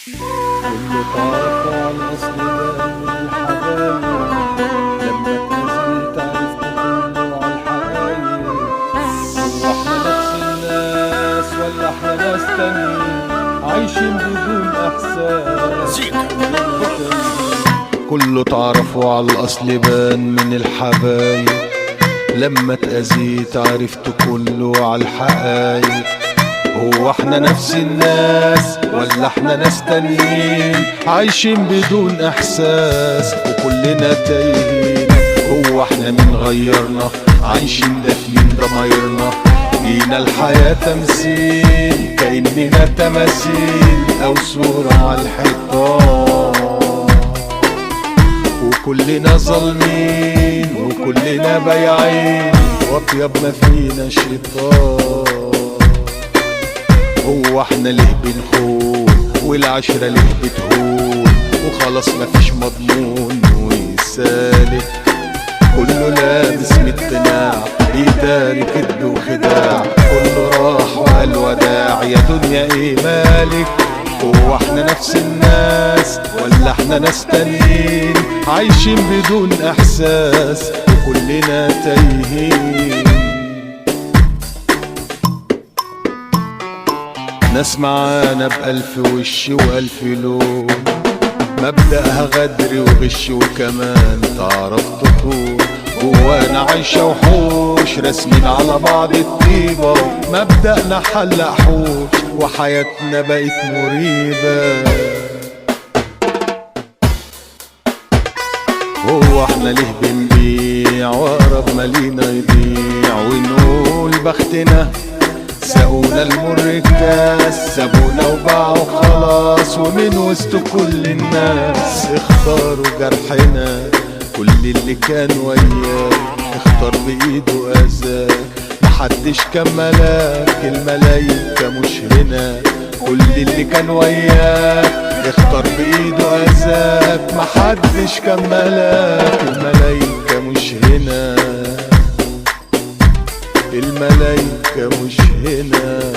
كله تعرفوا على الأصل ده من الحبايب، لما اتأذيت عرفت كله على الحقايق. هو احنا نفس الناس ولا احنا ناس تانيين عايشين بدون إحساس؟ كله تعرفوا على الأصل بان من الحبايب، لما اتأذيت عرفت كله على الحقايق. هو احنا نفس الناس ولا احنا ناس تانيين عايشين بدون احساس وكلنا تايهين؟ هو احنا من غيرنا عايشين دافنين ضمايرنا، لينا الحياة تمثيل كأننا تماثيل او صورة على الحيطان، وكلنا ظالمين وكلنا بايعين واطيب ما فينا شيطان. هو احنا ليه بنخون والعشرة ليه بتهون، وخلاص مفيش مضمون ويسالك كله لابس مقتناع بيداري كدب وخداع، كله راح وقال وداع يا دنيا ايه مالك؟ هو احنا نفس الناس ولا احنا ناس تانيين عايشين بدون احساس وكلنا تايهين؟ ناس معانا بألف وش وألف لون، مبدأها غدر وغش وكمان تعرف تخون. جوانا عايشة وحوش راسمين على بعض الطيبة، مبدأنا حلق حوش وحياتنا بقت مريبة. هو احنا ليه بنبيع وأقرب ما لينا يضيع، ونقول بختنا سقونا المر الكاس، سابونا وباعوا خلاص، ومن وسط كل الناس اختاروا جرحنا. كل اللي كان وياك اختار بايده اذاك، محدش كان ملاك الملايكة مش هنا. كل اللي كان وياك اختار بايده اذاك، محدش كان ملاك الملايكة مش هنا، الملايكة مش هنا.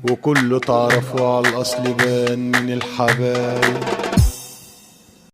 وكله تعرفوا على الأصل بان من الحبايب،